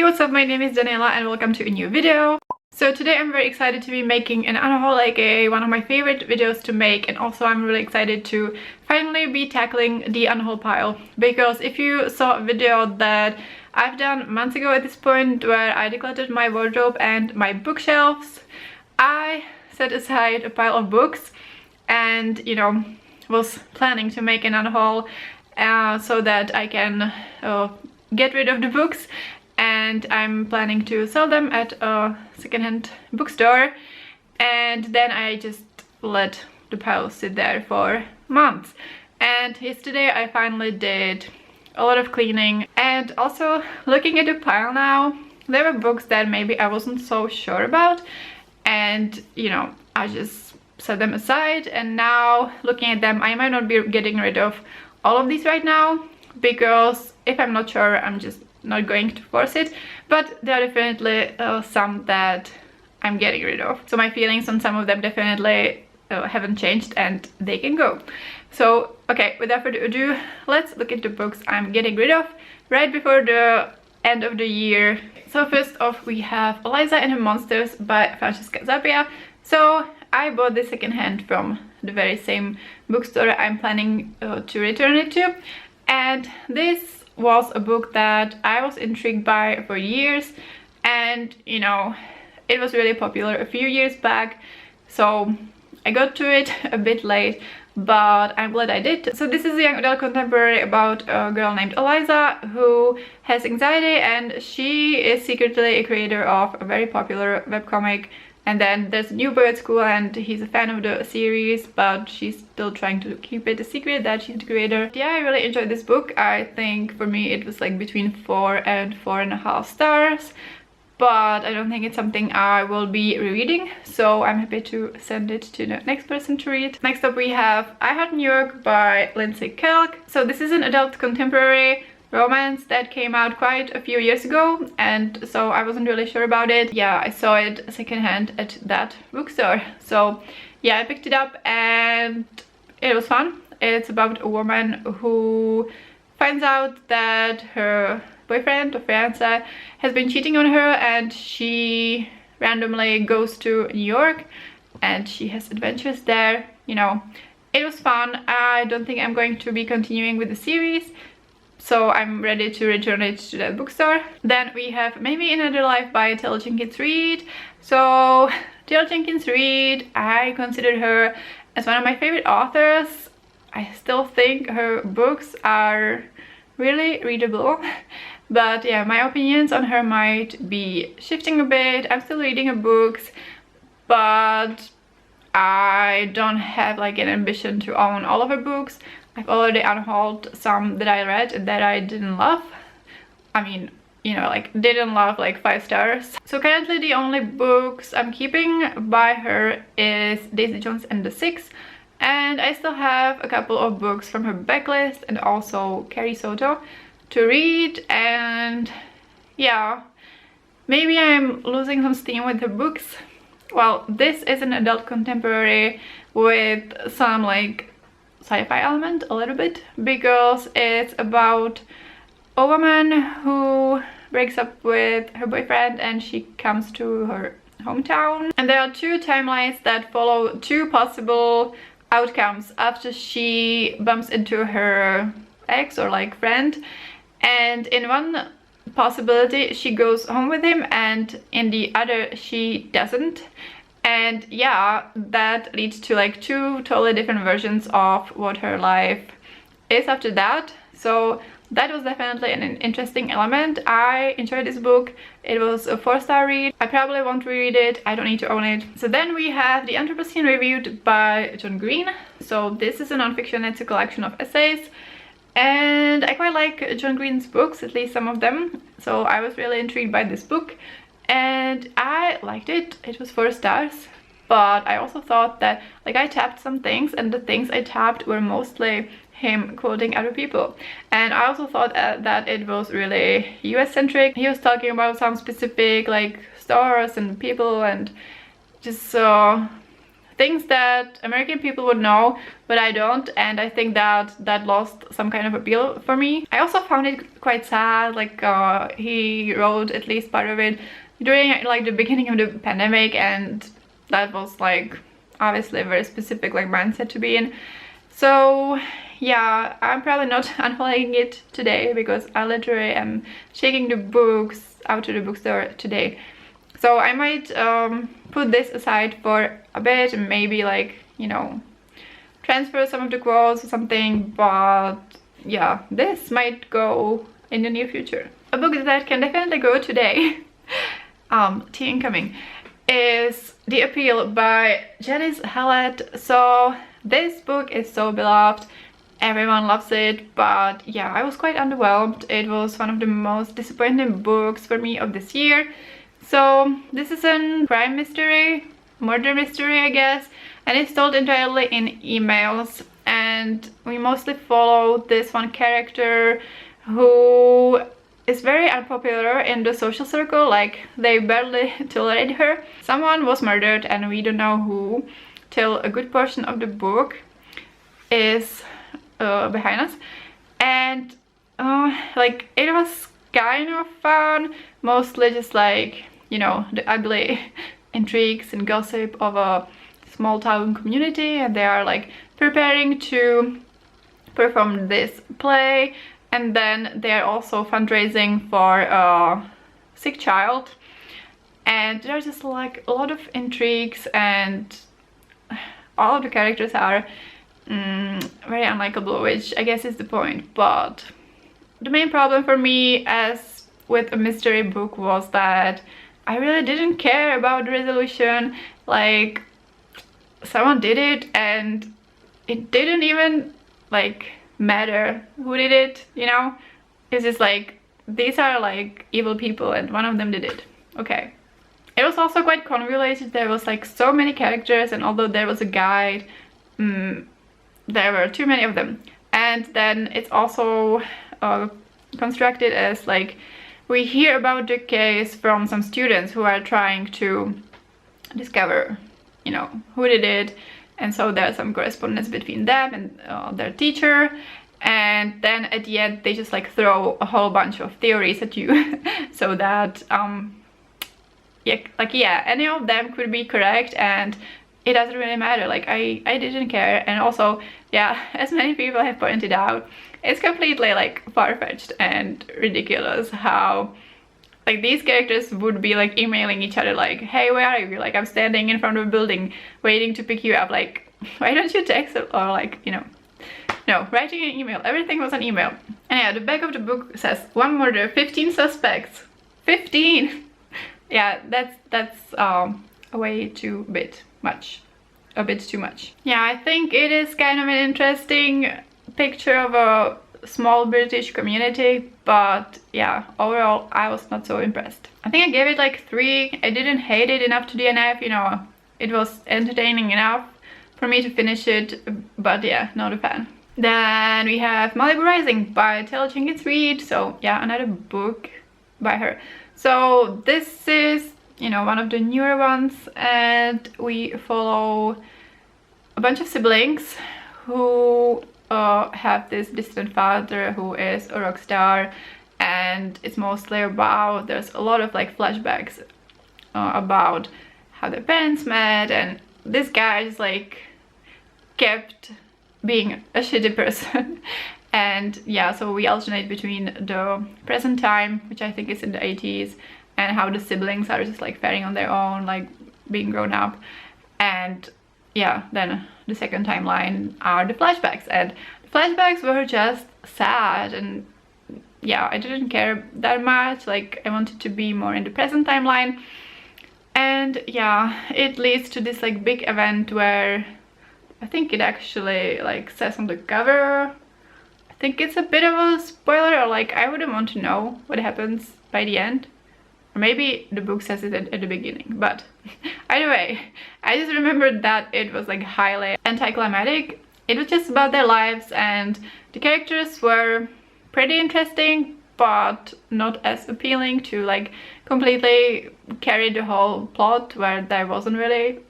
what's up? My name is Daniela and welcome to a new video. So today I'm very excited to be making an unhaul, like one of my favorite videos to make, and also I'm really excited to finally be tackling the unhaul pile, because if you saw a video that I've done months ago at this point where I decluttered my wardrobe and my bookshelves, I set aside a pile of books and, you know, was planning to make an unhaul so that I can get rid of the books, and I'm planning to sell them at a secondhand bookstore, and then I just let the pile sit there for months. And yesterday I finally did a lot of cleaning, and also looking at the pile now, there were books that maybe I wasn't so sure about, and you know, I just set them aside, and now looking at them I might not be getting rid of all of these right now, because if I'm not sure I'm just not going to force it, but there are definitely some that I'm getting rid of. So my feelings on some of them definitely haven't changed and they can go. So okay, without further ado, let's look at the books I'm getting rid of right before the end of the year. So first off we have Eliza and Her Monsters by Francesca Zappia. So I bought this secondhand from the very same bookstore I'm planning to return it to, and this was a book that I was intrigued by for years, and you know, it was really popular a few years back, so I got to it a bit late, but I'm glad I did. So this is a young adult contemporary about a girl named Eliza who has anxiety, and she is secretly a creator of a very popular webcomic. And then there's a new boy at school and he's a fan of the series, but she's still trying to keep it a secret that she's the creator. Yeah, I really enjoyed this book. I think for me it was like between 4 and 4.5 stars, but I don't think it's something I will be rereading, so I'm happy to send it to the next person to read. Next up we have I Heart New York by Lindsay Kelk. So this is an adult contemporary romance that came out quite a few years ago, and so I wasn't really sure about it. Yeah, I saw it secondhand at that bookstore, so yeah, I picked it up and it was fun. It's about a woman who finds out that her boyfriend or fiance has been cheating on her, and she randomly goes to New York and she has adventures there. You know, it was fun. I don't think I'm going to be continuing with the series, so I'm ready to return it to that bookstore. Then we have Maybe Another Life by Taylor Jenkins Reid. So Taylor Jenkins Reid, I consider her as one of my favorite authors. I still think her books are really readable, but yeah, my opinions on her might be shifting a bit. I'm still reading her books, but I don't have like an ambition to own all of her books. I've already unhauled some that I read and that I didn't love. I mean, you know, like didn't love like 5 stars. So currently the only books I'm keeping by her is Daisy Jones and the Six, and I still have a couple of books from her backlist and also Carrie Soto to read. And yeah, maybe I'm losing some steam with her books. Well, this is an adult contemporary with some like sci-fi element a little bit, because it's about a woman who breaks up with her boyfriend and she comes to her hometown, and there are 2 timelines that follow 2 possible outcomes after she bumps into her ex or like friend. And in one possibility she goes home with him, and in the other she doesn't. And yeah, that leads to like 2 totally different versions of what her life is after that. So that was definitely an interesting element. I enjoyed this book. It was a 4-star read. I probably won't reread it. I don't need to own it. So then we have The Anthropocene Reviewed by John Green. So this is a non-fiction. It's a collection of essays, and I quite like John Green's books, at least some of them. So I was really intrigued by this book and I liked it. It was 4 stars, but I also thought that like I tapped some things, and the things I tapped were mostly him quoting other people, and I also thought that it was really US centric. He was talking about some specific like stores and people, and just things that American people would know, but I don't, and I think that that lost some kind of appeal for me. I also found it quite sad, like he wrote at least part of it during like the beginning of the pandemic, and that was like obviously a very specific like mindset to be in. So yeah, I'm probably not unhauling it today because I literally am taking the books out to the bookstore today. So I might put this aside for a bit and maybe like, you know, transfer some of the quotes or something, but yeah, this might go in the near future. A book that can definitely go today, tea incoming, is The Appeal by Janice Hallett. So this book is so beloved, everyone loves it, but yeah, I was quite underwhelmed. It was one of the most disappointing books for me of this year. So this is a crime mystery, murder mystery I guess, and it's told entirely in emails, and we mostly follow this one character who is very unpopular in the social circle, like they barely tolerate her. Someone was murdered and we don't know who till a good portion of the book is behind us, and like it was kind of fun, mostly just like, you know, the ugly intrigues and gossip of a small town community, and they are like preparing to perform this play, and then they are also fundraising for a sick child, and there's just like a lot of intrigues, and all of the characters are very unlikable, which I guess is the point. But the main problem for me, as with a mystery book, was that I really didn't care about the resolution. Like, someone did it and it didn't even like matter who did it, you know? It's just like, these are like evil people and one of them did it. Okay. It was also quite convoluted. There was like so many characters, and although there was a guide, there were too many of them. And then it's also constructed as like, we hear about the case from some students who are trying to discover, you know, who did it, and so there's some correspondence between them and their teacher, and then at the end they just like throw a whole bunch of theories at you so that yeah, like, yeah, any of them could be correct, and it doesn't really matter. Like, I didn't care. And also, yeah, as many people have pointed out, it's completely like far-fetched and ridiculous how like these characters would be like emailing each other like, hey, where are you? Like, I'm standing in front of a building waiting to pick you up. Like, why don't you text it? Or like, you know, no, writing an email. Everything was an email. And yeah, the back of the book says 1 murder, 15 suspects. 15. Yeah, that's a way too much. A bit too much. Yeah, I think it is kind of an interesting picture of a small British community, but yeah, overall I was not so impressed. I think I gave it like 3. I didn't hate it enough to DNF, you know, it was entertaining enough for me to finish it, but yeah, not a fan. Then we have Malibu Rising by Taylor Jenkins Reid. So yeah, another book by her. So this is, you know, one of the newer ones, and we follow a bunch of siblings who have this distant father who is a rock star, and it's mostly about, there's a lot of like flashbacks about how their parents met, and this guy is like kept being a shitty person. And yeah, so we alternate between the present time, which I think is in the 80s, and how the siblings are just like faring on their own, like being grown up. And yeah, then the second timeline are the flashbacks, and the flashbacks were just sad, and yeah, I didn't care that much. Like, I wanted to be more in the present timeline. And yeah, it leads to this like big event where I think it actually like says on the cover, I think it's a bit of a spoiler, or like I wouldn't want to know what happens by the end. Or maybe the book says it at the beginning, but either way, I just remembered that it was like highly anticlimactic. It was just about their lives, and the characters were pretty interesting, but not as appealing to like completely carry the whole plot, where there wasn't really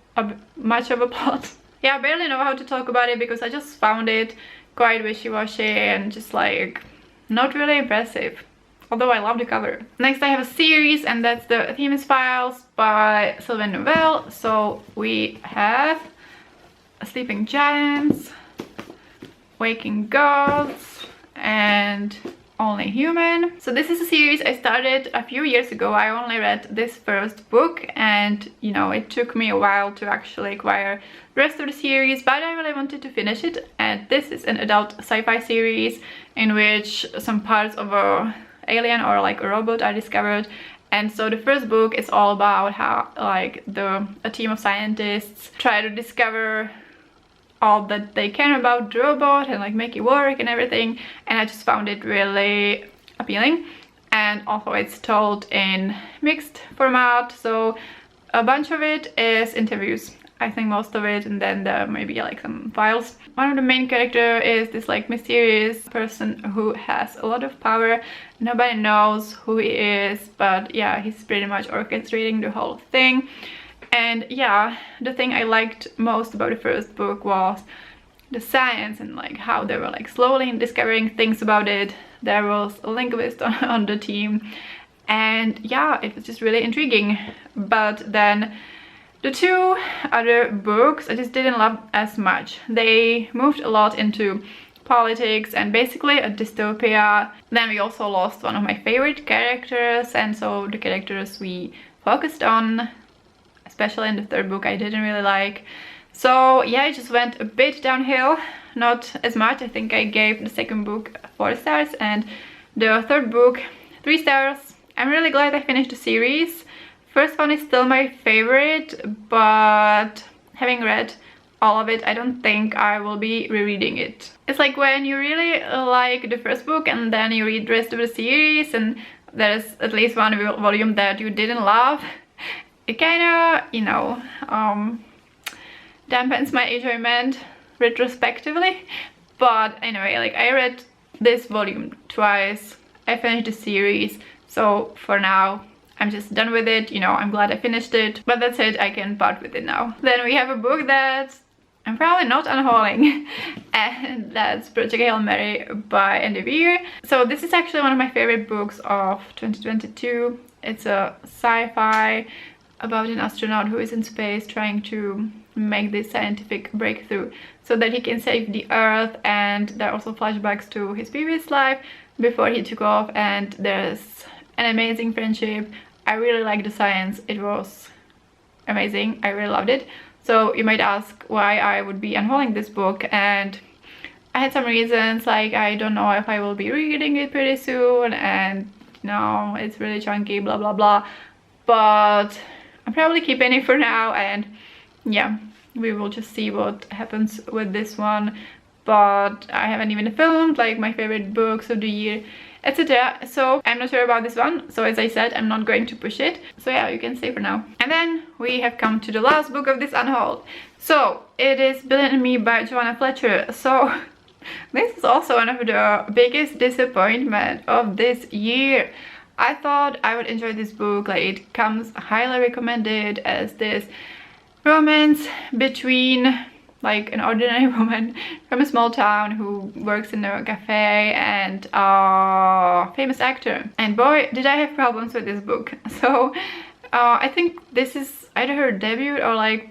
much of a plot. Yeah, I barely know how to talk about it because I just found it quite wishy-washy and just like not really impressive. Although I love the cover. Next I have a series, and that's the Themis Files by Sylvain Neuvel. So we have Sleeping Giants, Waking Gods, and Only Human. So this is a series I started a few years ago. I only read this first book, and you know, it took me a while to actually acquire the rest of the series, but I really wanted to finish it. And this is an adult sci-fi series in which some parts of a alien or like a robot are discovered. And so the first book is all about how like a team of scientists try to discover all that they can about the robot and like make it work and everything. And I just found it really appealing, and also it's told in mixed format, so a bunch of it is interviews, I think most of it, and then there may be like some files. One of the main characters is this like mysterious person who has a lot of power. Nobody knows who he is, but yeah, he's pretty much orchestrating the whole thing. And yeah, the thing I liked most about the first book was the science and like how they were like slowly discovering things about it. There was a linguist on the team, and yeah, it was just really intriguing. But then the two other books I just didn't love as much. They moved a lot into politics and basically a dystopia. Then we also lost one of my favorite characters, and so the characters we focused on, especially in the third book, I didn't really like. So yeah, it just went a bit downhill, not as much. I think I gave the second book 4 stars and the third book 3 stars. I'm really glad I finished the series. First one is still my favorite, but having read all of it, I don't think I will be rereading it. It's like when you really like the first book and then you read the rest of the series and there's at least one volume that you didn't love, it kind of, you know, dampens my enjoyment retrospectively. But anyway, like I read this volume twice, I finished the series, so for now I'm just done with it. You know, I'm glad I finished it, but that's it, I can part with it now. Then we have a book that I'm probably not unhauling, and that's Project Hail Mary by Andy Weir. So this is actually one of my favorite books of 2022. It's a sci-fi about an astronaut who is in space trying to make this scientific breakthrough so that he can save the Earth, and there are also flashbacks to his previous life before he took off, and there's an amazing friendship. I really like the science, it was amazing, I really loved it. So you might ask why I would be unhauling this book, and I had some reasons, like I don't know if I will be reading it pretty soon, and you know, it's really chunky, blah blah blah, but I'm probably keeping it for now, and yeah, we will just see what happens with this one. But I haven't even filmed like my favorite books of the year, etc. So I'm not sure about this one, so as I said, I'm not going to push it. So yeah, you can stay for now. And then we have come to the last book of this unhaul. So it is Billy and Me by Joanna Fletcher. So this is also one of the biggest disappointment of this year. I thought I would enjoy this book, like it comes highly recommended as this romance between like an ordinary woman from a small town who works in a cafe and a famous actor. And boy, did I have problems with this book. So I think this is either her debut or like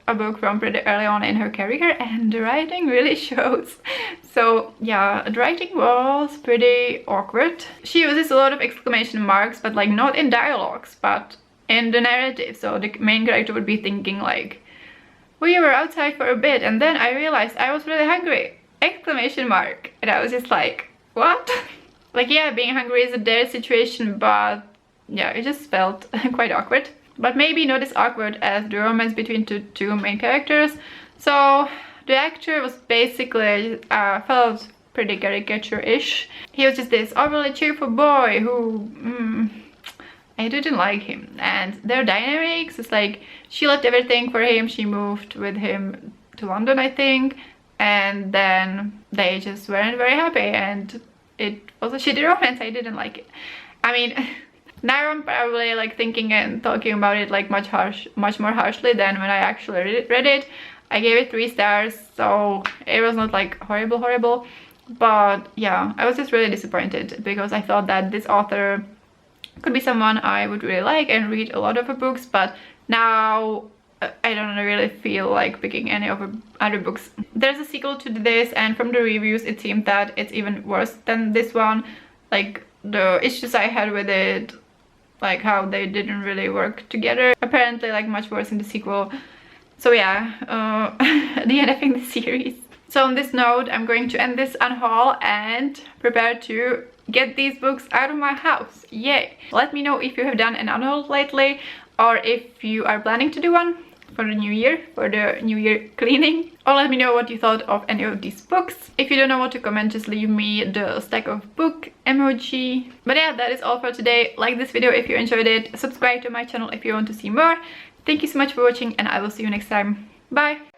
a book from pretty early on in her career, and the writing really shows. So yeah, the writing was pretty awkward. She uses a lot of exclamation marks, but like not in dialogues, but in the narrative. So the main character would be thinking like, we were outside for a bit and then I realized I was really hungry! Exclamation mark. And I was just like, what? Like yeah, being hungry is a dire situation, but yeah, it just felt quite awkward. But maybe not as awkward as the romance between the two main characters. So the actor was basically felt pretty caricature-ish. He was just this overly cheerful boy who I didn't like him. And their dynamics is like, she left everything for him, she moved with him to London, I think, and then they just weren't very happy, and it was a shitty romance. I didn't like it. I mean, Now I'm probably like thinking and talking about it like much more harshly than when I actually read it. I gave it 3 stars, so it was not like horrible, but yeah, I was just really disappointed because I thought that this author could be someone I would really like and read a lot of her books, but now I don't really feel like picking any of her other books. There's a sequel to this, and from the reviews it seemed that it's even worse than this one. Like the issues I had with it, like how they didn't really work together, apparently like much worse in the sequel. So yeah, DNFing the series. So on this note, I'm going to end this unhaul and prepare to get these books out of my house. Yay! Let me know if you have done an unhaul lately, or if you are planning to do one for the new year, for the new year cleaning. Or let me know what you thought of any of these books. If you don't know what to comment, just leave me the stack of book emoji. But yeah, that is all for today. Like this video if you enjoyed it. Subscribe to my channel if you want to see more. Thank you so much for watching, and I will see you next time. Bye!